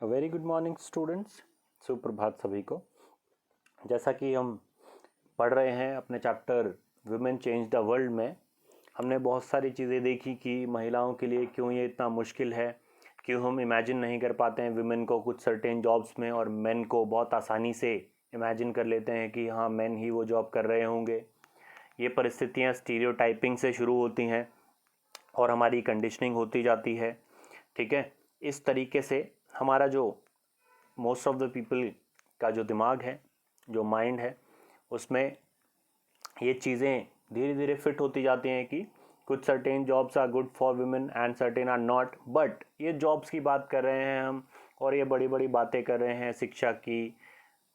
Very good morning students. सुप्रभात सभी को। जैसा कि हम पढ़ रहे हैं अपने chapter women change the world में, हमने बहुत सारी चीज़ें देखी कि महिलाओं के लिए क्यों ये इतना मुश्किल है, क्यों हम इमेजिन नहीं कर पाते हैं वुमेन को कुछ सर्टेन जॉब्स में, और मेन को बहुत आसानी से इमेजिन कर लेते हैं कि हाँ मेन ही वो जॉब कर रहे होंगे। ये परिस्थितियाँ स्टीरियोटाइपिंग से शुरू होती हैं और हमारी कंडीशनिंग होती जाती है। ठीक है, इस तरीके से हमारा जो मोस्ट ऑफ द पीपल का जो दिमाग है, जो माइंड है, उसमें ये चीज़ें धीरे धीरे फिट होती जाती हैं कि कुछ certain jobs are good for women and certain are not. But ये जॉब्स की बात कर रहे हैं हम, और ये बड़ी बड़ी बातें कर रहे हैं शिक्षा की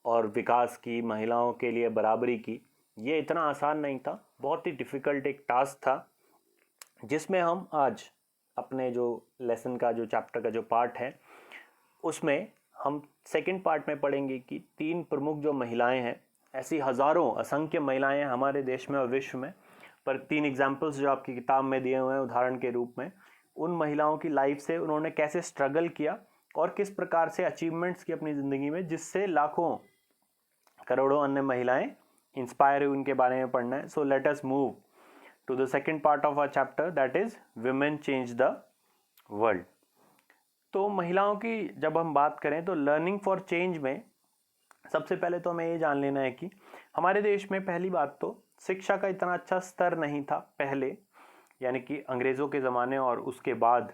और विकास की, महिलाओं के लिए बराबरी की। ये इतना आसान नहीं था, बहुत ही डिफ़िकल्ट एक टास्क था, जिसमें हम आज अपने जो लेसन का जो चैप्टर का जो पार्ट है उसमें हम सेकंड पार्ट में पढ़ेंगे कि 3 प्रमुख जो महिलाएं हैं, ऐसी हज़ारों असंख्य महिलाएं हैं हमारे देश में और विश्व में, पर 3 एग्जाम्पल्स जो आपकी किताब में दिए हुए हैं उदाहरण के रूप में, उन महिलाओं की लाइफ से उन्होंने कैसे स्ट्रगल किया और किस प्रकार से अचीवमेंट्स की अपनी ज़िंदगी में, जिससे लाखों करोड़ों अन्य महिलाएं इंस्पायर हुई, उनके बारे में पढ़ना है। So let us move to the second part of our chapter, that is women change the world. तो महिलाओं की जब हम बात करें तो लर्निंग फॉर चेंज में सबसे पहले तो हमें ये जान लेना है कि हमारे देश में पहली बात तो शिक्षा का इतना अच्छा स्तर नहीं था पहले, यानी कि अंग्रेज़ों के ज़माने और उसके बाद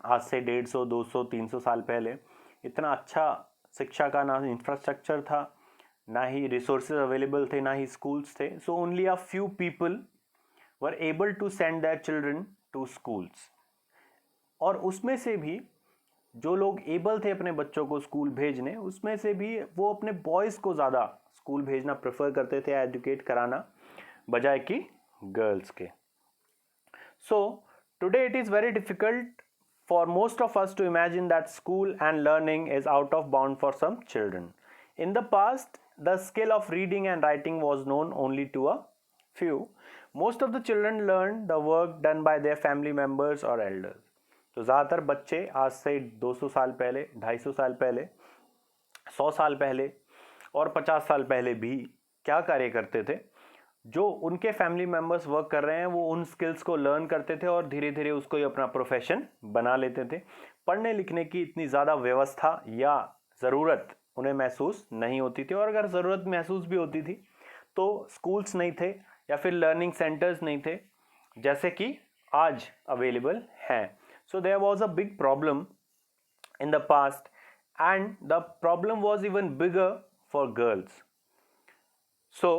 आज से 150, 200, 300 साल पहले इतना अच्छा शिक्षा का ना इंफ्रास्ट्रक्चर था, ना ही रिसोर्सेज अवेलेबल थे, ना ही स्कूल्स थे। So only a few people were able to send their children to schools, और उसमें से भी जो लोग एबल थे अपने बच्चों को स्कूल भेजने, उसमें से भी वो अपने बॉयज़ को ज़्यादा स्कूल भेजना प्रेफर करते थे, एजुकेट कराना, बजाय कि गर्ल्स के। So today it is very difficult for most of us to imagine that school and learning is out of bound for some children. In the past, the skill of reading and writing was known only to a few. Most of the children learned the work done by their family members or elders. तो ज़्यादातर बच्चे आज से 200 साल पहले, 250 साल पहले, 100 साल पहले और 50 साल पहले भी क्या कार्य करते थे, जो उनके फैमिली मेम्बर्स वर्क कर रहे हैं वो उन स्किल्स को लर्न करते थे और धीरे धीरे उसको ही अपना प्रोफेशन बना लेते थे। पढ़ने लिखने की इतनी ज़्यादा व्यवस्था या ज़रूरत उन्हें महसूस नहीं होती थी, और अगर ज़रूरत महसूस भी होती थी तो स्कूल्स नहीं थे या फिर लर्निंग सेंटर्स नहीं थे जैसे कि आज अवेलेबल हैं। So there was a big problem in the past, and the problem was even bigger for girls. So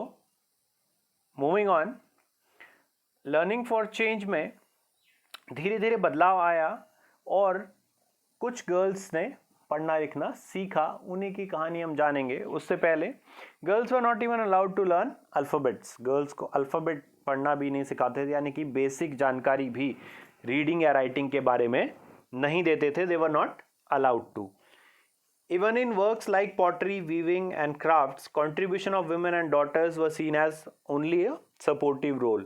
moving on, learning for change में धीरे धीरे बदलाव आया और कुछ गर्ल्स ने पढ़ना लिखना सीखा, उन्हीं की कहानी हम जानेंगे। उससे पहले girls were not even allowed to learn alphabets. Girls को अल्फ़ाबेट पढ़ना भी नहीं सिखाते थे, यानी कि बेसिक जानकारी भी रीडिंग या राइटिंग के बारे में नहीं देते थे। They were not allowed to. Even in works like pottery, weaving and crafts, contribution of women and daughters were seen as only a supportive role.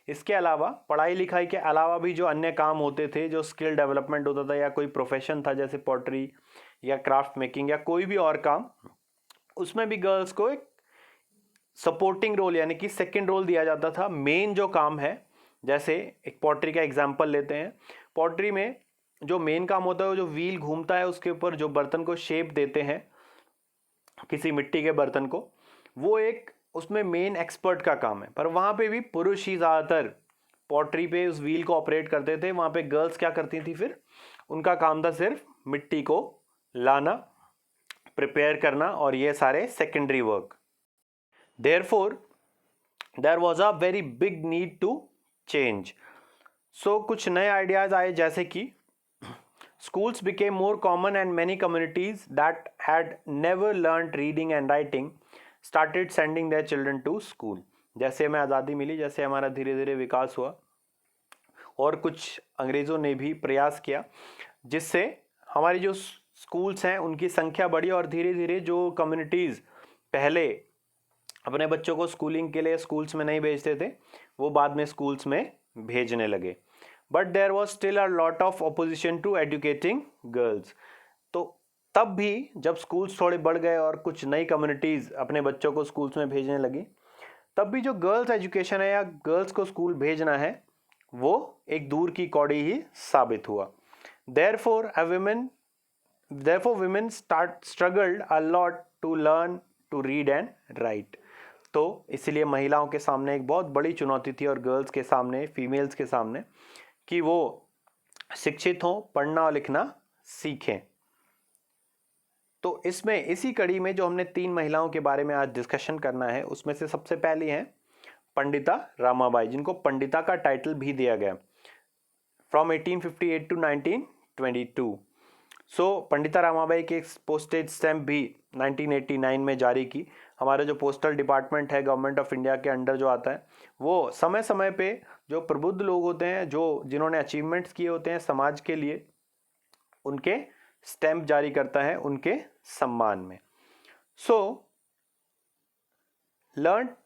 इसके अलावा पढ़ाई लिखाई के अलावा भी जो अन्य काम होते थे, जो स्किल डेवलपमेंट होता था या कोई प्रोफेशन था जैसे पॉटरी या क्राफ्ट मेकिंग या कोई भी और काम, उसमें भी गर्ल्स को एक सपोर्टिंग रोल यानी कि सेकेंड रोल दिया जाता था। मेन जो काम है, जैसे एक पॉटरी का एग्जाम्पल लेते हैं, पॉटरी में जो मेन काम होता है वो जो व्हील घूमता है उसके ऊपर जो बर्तन को शेप देते हैं, किसी मिट्टी के बर्तन को, वो एक उसमें मेन एक्सपर्ट का काम है। पर वहाँ पे भी पुरुष ही ज़्यादातर पॉटरी पे उस व्हील को ऑपरेट करते थे। वहाँ पे गर्ल्स क्या करती थी, फिर उनका काम था सिर्फ मिट्टी को लाना, प्रिपेयर करना, और ये सारे secondary work. Therefore there was a very big need to change. So कुछ नए आइडियाज़ आए, जैसे कि schools became more common and many communities that had never learned reading and writing started sending their children to school. जैसे हमें आज़ादी मिली, जैसे हमारा धीरे धीरे विकास हुआ, और कुछ अंग्रेज़ों ने भी प्रयास किया जिससे हमारी जो स्कूल्स हैं उनकी संख्या बढ़ी, और धीरे धीरे जो कम्युनिटीज़ पहले अपने बच्चों को स्कूलिंग के लिए स्कूल्स में नहीं भेजते थे, वो बाद में स्कूल्स में भेजने लगे। But there was still a lot of opposition to educating girls. तो तब भी जब स्कूल्स थोड़े बढ़ गए और कुछ नई कम्युनिटीज़ अपने बच्चों को स्कूल्स में भेजने लगी, तब भी जो गर्ल्स एजुकेशन है या गर्ल्स को स्कूल भेजना है वो एक दूर की कौड़ी ही साबित हुआ। Therefore women struggled a lot to learn to read and write। तो इसलिए महिलाओं के सामने एक बहुत बड़ी चुनौती थी, और गर्ल्स के सामने, फीमेल्स के सामने, कि वो शिक्षित हों, पढ़ना और लिखना सीखें। तो इसमें इसी कड़ी में जो हमने 3 महिलाओं के बारे में आज डिस्कशन करना है, उसमें से सबसे पहली हैं पंडिता रामाबाई, जिनको पंडिता का टाइटल भी दिया गया फ्रॉम 1858 टू 1922। सो पंडिता रामाबाई के पोस्टेज स्टैम्प भी 1989 में जारी की। हमारे जो पोस्टल डिपार्टमेंट है गवर्नमेंट ऑफ इंडिया के अंडर जो आता है, वो समय समय पे जो प्रबुद्ध लोग होते हैं, जो जिन्होंने अचीवमेंट्स किए होते हैं समाज के लिए, उनके स्टैम्प जारी करता है उनके सम्मान में। So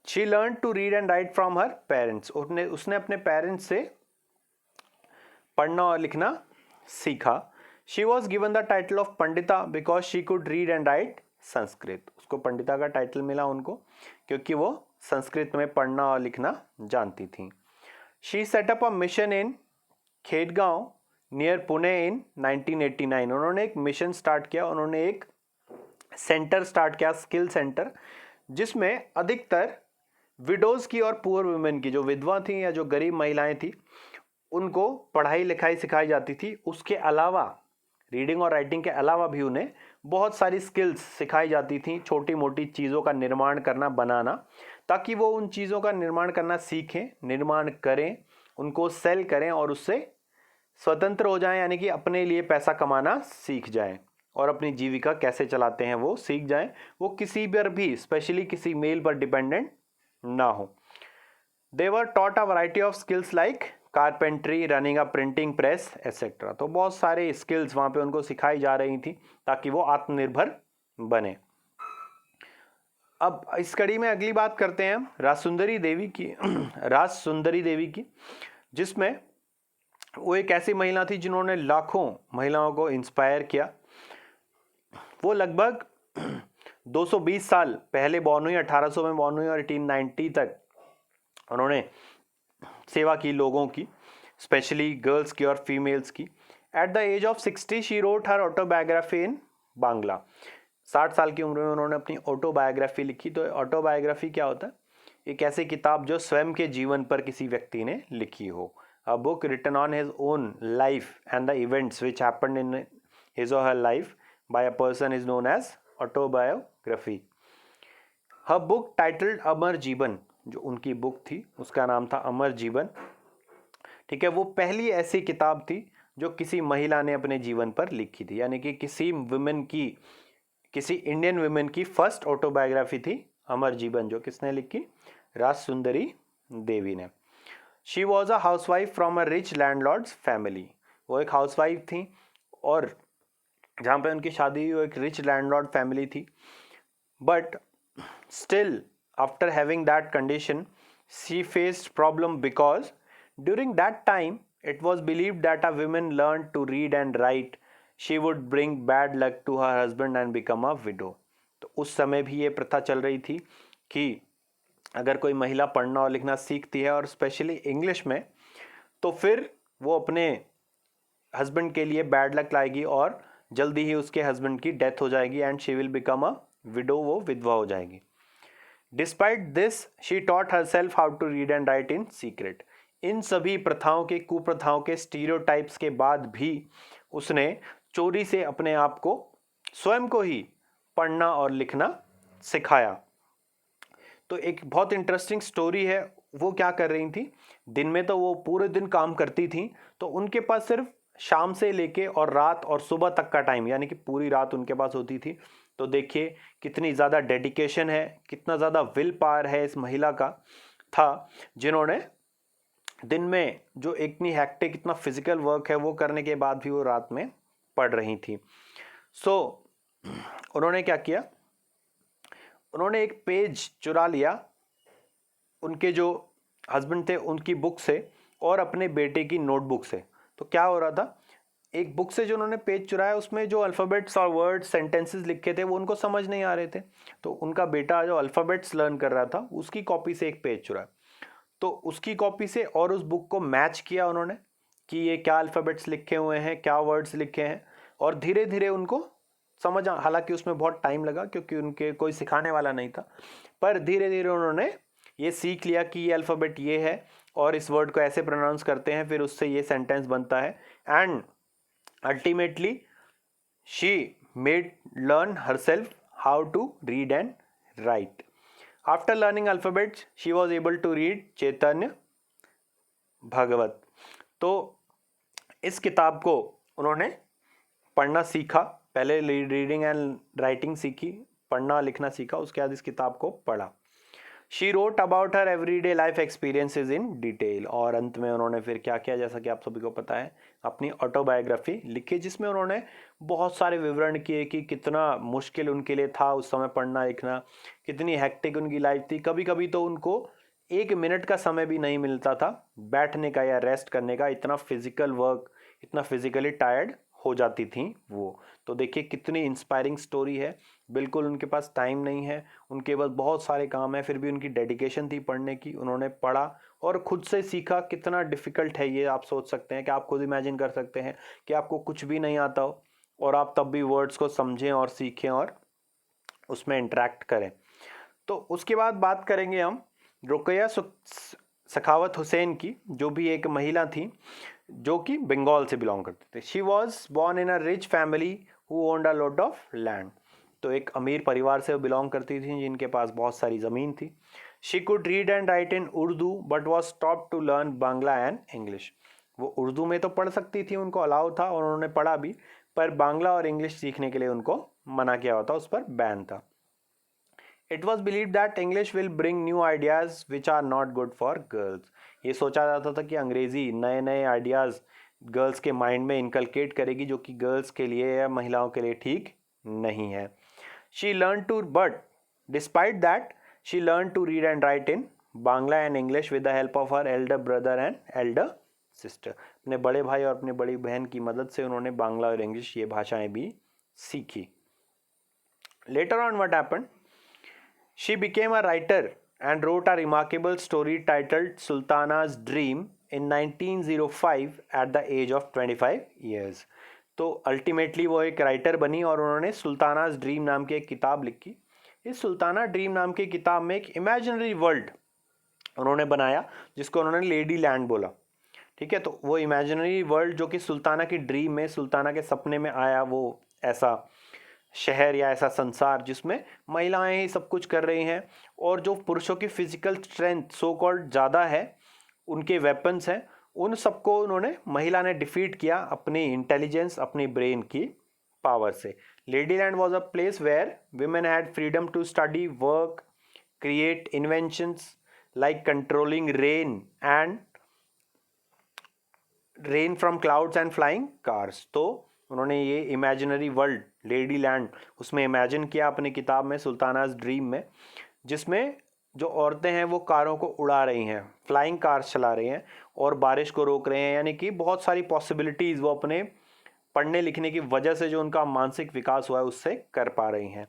she learn to read and write from her parents. उसने अपने पेरेंट्स से पढ़ना और लिखना सीखा। She was given the title of Pandita because she could read and write Sanskrit. उसको पंडिता का टाइटल मिला उनको क्योंकि वो संस्कृत में पढ़ना और लिखना जानती थी। She set up a mission in Khedgaon near Pune in 1989। उन्होंने एक मिशन स्टार्ट किया, उन्होंने एक सेंटर स्टार्ट किया, स्किल सेंटर, जिसमें अधिकतर विडोज की और पुअर वुमेन की, जो विधवा थी या जो गरीब महिलाएं थी, उनको पढ़ाई लिखाई सिखाई जाती थी। उसके अलावा रीडिंग और राइटिंग के अलावा भी उन्हें बहुत सारी स्किल्स सिखाई जाती थी, छोटी मोटी चीज़ों का निर्माण करना, बनाना, ताकि वो उन चीज़ों का निर्माण करना सीखें, निर्माण करें, उनको सेल करें और उससे स्वतंत्र हो जाएं, यानी कि अपने लिए पैसा कमाना सीख जाएं और अपनी जीविका कैसे चलाते हैं वो सीख जाएं। वो किसी पर भी, स्पेशली किसी मेल पर डिपेंडेंट ना हो। They were taught a variety of skills like carpentry, running a printing press etcetera. तो बहुत सारे स्किल्स वहाँ पे उनको सिखाई जा रही थी ताकि वो आत्मनिर्भर बने। अब इस कड़ी में अगली बात करते हैं राजसुंदरी देवी की राजसुंदरी देवी की, जिसमें वो एक ऐसी महिला थी जिन्होंने लाखों महिलाओं को इंस्पायर किया। वो लगभग 220 साल पहले बॉर्न हुई, 1800 में बॉर्न हुई और 1890 तक उन्होंने सेवा की लोगों की, स्पेशली गर्ल्स की और फीमेल्स की। At the age of 60 she wrote her autobiography in Bangla. 60 साल की उम्र में उन्होंने अपनी ऑटोबायोग्राफी लिखी। तो ऑटोबायोग्राफी क्या होता है? एक ऐसी किताब जो स्वयं के जीवन पर किसी व्यक्ति ने लिखी हो। A book written on his own life and the events which happened in his or her life by a person is known as autobiography. Her book titled Amar Jiban, जो उनकी बुक थी उसका नाम था अमर जीवन। ठीक है, वो पहली ऐसी किताब थी जो किसी महिला ने अपने जीवन पर लिखी थी, यानी कि किसी वुमेन की, किसी इंडियन वुमेन की फर्स्ट ऑटोबायोग्राफी थी अमर जीवन, जो किसने लिखी? राजसुंदरी देवी ने। She was a housewife from a rich landlords family. वो एक हाउसवाइफ थी और जहाँ पे उनकी शादी हुई वो एक रिच लैंडलॉर्ड फैमिली थी। But still after having that condition she faced problem because during that time it was believed that a woman learned to read and write she would bring bad luck to her husband and become a widow। तो उस समय भी ये प्रथा चल रही थी कि अगर कोई महिला पढ़ना और लिखना सीखती है और स्पेशली इंग्लिश में, तो फिर वो अपने हस्बैंड के लिए बैड लक लाएगी और जल्दी ही उसके हस्बैंड की डेथ हो जाएगी and she will become a window, वो विधवा हो जाएगी। Despite this, she taught herself how to read and write in secret। इन सभी प्रथाओं के, कुप्रथाओं के, स्टीरियोटाइप्स के बाद भी उसने चोरी से अपने आप को, स्वयं को ही पढ़ना और लिखना सिखाया। तो एक बहुत इंटरेस्टिंग स्टोरी है। वो क्या कर रही थी, दिन में तो वो पूरे दिन काम करती थी, तो उनके पास सिर्फ शाम से लेके और रात और सुबह तक का टाइम, यानी कि पूरी रात उनके पास होती थी। तो देखिए कितनी ज़्यादा डेडिकेशन है, कितना ज़्यादा विल पावर है इस महिला का था, जिन्होंने दिन में जो इतनी हैक्टिक, इतना फिजिकल वर्क है वो करने के बाद भी वो रात में पढ़ रही थी। सो उन्होंने क्या किया, उन्होंने एक पेज चुरा लिया उनके जो हस्बैंड थे उनकी बुक से और अपने बेटे की नोटबुक से। तो क्या हो रहा था, एक बुक से जो उन्होंने पेज चुराया उसमें जो अल्फ़ाबेट्स और वर्ड्स सेंटेंसेस लिखे थे वो उनको समझ नहीं आ रहे थे, तो उनका बेटा जो अल्फ़ाबेट्स लर्न कर रहा था उसकी कॉपी से एक पेज चुराया, तो उसकी कॉपी से और उस बुक को मैच किया उन्होंने कि ये क्या अल्फ़ाबेट्स लिखे हुए हैं, क्या वर्ड्स लिखे हैं, और धीरे धीरे उनको समझ हालांकि उसमें बहुत टाइम लगा क्योंकि उनके कोई सिखाने वाला नहीं था, पर धीरे धीरे उन्होंने ये सीख लिया कि ये अल्फ़ाबेट ये है और इस वर्ड को ऐसे प्रोनाउंस करते हैं, फिर उससे ये सेंटेंस बनता है। And ultimately she made learn herself how to read and write. After learning alphabets she was able to read Chaitanya Bhagavat. तो इस किताब को उन्होंने पढ़ना सीखा, पहले रीडिंग एंड राइटिंग सीखी, पढ़ना लिखना सीखा, उसके बाद इस किताब को पढ़ा। She wrote about her everyday life experiences in detail, और अंत में उन्होंने फिर क्या किया, जैसा कि आप सभी को पता है, अपनी ऑटोबायोग्राफी लिखी जिसमें उन्होंने बहुत सारे विवरण किए कि कितना मुश्किल उनके लिए था उस समय पढ़ना लिखना, कितनी हेक्टिक उनकी लाइफ थी, कभी कभी तो उनको 1 मिनट का समय भी नहीं मिलता था बैठने का या रेस्ट करने का, इतना फिजिकल वर्क, इतना फिजिकली टायर्ड हो जाती थी वो। तो देखिए कितनी इंस्पायरिंग स्टोरी है, बिल्कुल उनके पास टाइम नहीं है, उनके पास बहुत सारे काम है, फिर भी उनकी डेडिकेशन थी पढ़ने की, उन्होंने पढ़ा और खुद से सीखा। कितना डिफ़िकल्ट है ये आप सोच सकते हैं, कि आप खुद इमेजिन कर सकते हैं कि आपको कुछ भी नहीं आता हो और आप तब भी वर्ड्स को समझें और सीखें और उसमें इंटरेक्ट करें। तो उसके बाद बात करेंगे हम रुकैया सखावत हुसैन की, जो भी एक महिला थी जो कि बंगाल से बिलोंग करते थे। She was born in a rich family who owned a lot of land. तो एक अमीर परिवार से वो बिलोंग करती थी जिनके पास बहुत सारी ज़मीन थी। She could read and write in Urdu but was top to learn Bangla and English. वो उर्दू में तो पढ़ सकती थी, उनको अलाउ था और उन्होंने पढ़ा भी, पर बांग्ला और इंग्लिश सीखने के लिए उनको मना किया हुआ था, उस पर बैन था। It was believe that English will bring new ideas which are not good for girls. ये सोचा जाता था कि अंग्रेज़ी नए नए आइडियाज़ गर्ल्स के माइंड में इनकलकेट करेगी जो कि गर्ल्स के लिए या महिलाओं के लिए ठीक नहीं है। She learn to but despite that she learn to read and write in Bangla and English with the help of her elder brother and elder sister. अपने बड़े भाई और अपनी बड़ी बहन की मदद से उन्होंने बांग्ला और इंग्लिश ये भाषाएं भी सीखी। Later on what happened, she became a writer and wrote a remarkable story titled Sultana's Dream in 1905 at the age of 25 years. तो अल्टीमेटली वो एक राइटर बनी और उन्होंने सुल्तानाज ड्रीम नाम की एक किताब लिखी। इस सुल्ताना ड्रीम नाम की किताब में एक इमेजिनरी वर्ल्ड उन्होंने बनाया जिसको उन्होंने लेडी लैंड बोला। ठीक है, तो वो इमेजिनरी वर्ल्ड जो कि सुल्ताना की ड्रीम में, सुल्ताना के सपने में आया, वो ऐसा शहर या ऐसा संसार जिसमें महिलाएं ही सब कुछ कर रही हैं और जो पुरुषों की फिजिकल स्ट्रेंथ सो कॉल्ड ज़्यादा है, उनके वेपन्स हैं, उन सबको उन्होंने, महिला ने डिफीट किया अपनी इंटेलिजेंस, अपनी ब्रेन की पावर से। Ladyland was a place where women had freedom to study, work, create inventions like controlling rain from clouds and flying cars. तो उन्होंने ये इमेजिनरी वर्ल्ड लेडी लैंड उसमें इमेजिन किया अपनी किताब में, सुल्तानाज ड्रीम में, जिसमें जो औरतें हैं वो कारों को उड़ा रही हैं, फ्लाइंग कार्स चला रही हैं और बारिश को रोक रहे हैं, यानी कि बहुत सारी पॉसिबिलिटीज़ वो अपने पढ़ने लिखने की वजह से जो उनका मानसिक विकास हुआ है उससे कर पा रही हैं।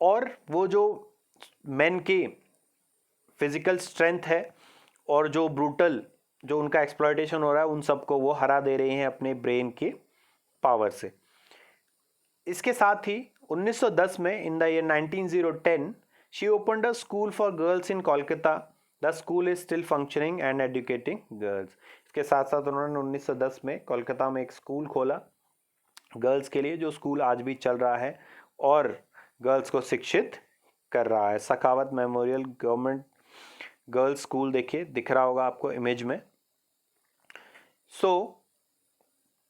और वो जो मेन की फिजिकल स्ट्रेंथ है और जो ब्रूटल जो उनका एक्सप्लॉयटेशन हो रहा है, उन सबको वो हरा दे रही हैं अपने ब्रेन की पावर से। इसके साथ ही 1910 में, in the year 1910, she opened a school for girls in Kolkata. The school is still functioning and educating girls. इसके साथ साथ उन्होंने 1910 में कोलकाता में एक स्कूल खोला गर्ल्स के लिए, जो स्कूल आज भी चल रहा है और गर्ल्स को शिक्षित कर रहा है। सखावत मेमोरियल गवर्नमेंट गर्ल्स स्कूल देखिए, दिख रहा होगा आपको इमेज में।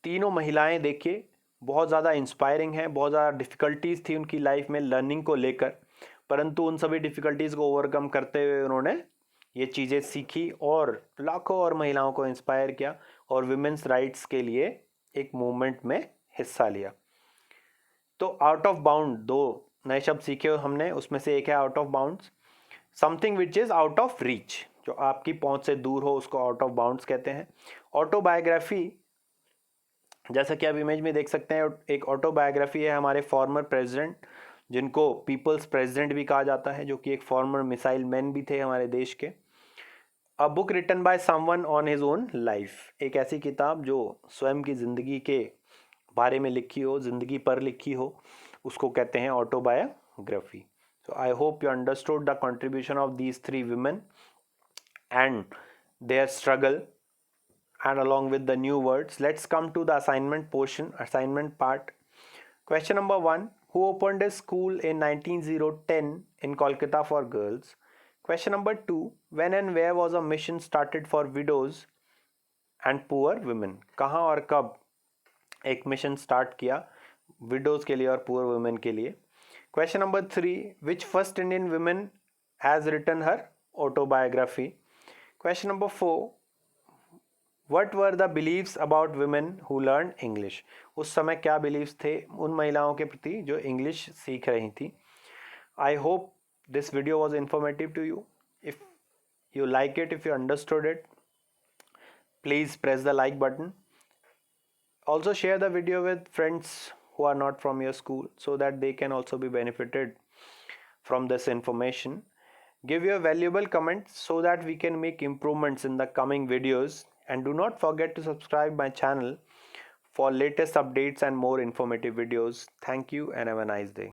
तीनों महिलाएं देखिए बहुत ज़्यादा इंस्पायरिंग हैं, बहुत ज़्यादा डिफ़िकल्टीज़ थी उनकी लाइफ में लर्निंग को लेकर, परंतु उन सभी डिफ़िकल्टीज़ को ओवरकम करते हुए उन्होंने ये चीज़ें सीखी और लाखों और महिलाओं को इंस्पायर किया और विमेंस राइट्स के लिए एक मूवमेंट में हिस्सा लिया। तो आउट ऑफ बाउंड, दो नए शब्द सीखे हमने, उसमें से एक है out of bounds, something which is out of reach, जो आपकी पहुंच से दूर हो उसको आउट ऑफ बाउंड्स कहते हैं। ऑटोबायोग्राफी, जैसा कि आप इमेज में देख सकते हैं, एक ऑटोबायोग्राफी है हमारे फॉर्मर प्रेसिडेंट, जिनको पीपल्स प्रेसिडेंट भी कहा जाता है, जो कि एक फॉर्मर मिसाइल मैन भी थे हमारे देश के। A book written by someone on his own life, एक ऐसी किताब जो स्वयं की जिंदगी के बारे में लिखी हो, जिंदगी पर लिखी हो, उसको कहते हैं autobiography. So I hope you understood the contribution of these three women and their struggle, and along with the new words. Let's come to the assignment portion, assignment part. Question number 1. Who opened a school in 1910 in Kolkata for girls? Question number 2. When and where was a mission started for widows and poor women? कहाँ और कब एक mission start किया widows के लिए और poor women के लिए? Question number 3. Which first Indian woman has written her autobiography? Question number 4. What were the beliefs about women who learned English? उस समय क्या beliefs थे उन महिलाओं के प्रति जो English सीख रही थी? I hope this video was informative to you. If you like it, if you understood it, please press the like button. Also share the video with friends who are not from your school so that they can also be benefited from this information. Give your valuable comments so that we can make improvements in the coming videos, and do not forget to subscribe my channel for latest updates and more informative videos. Thank you and have a nice day.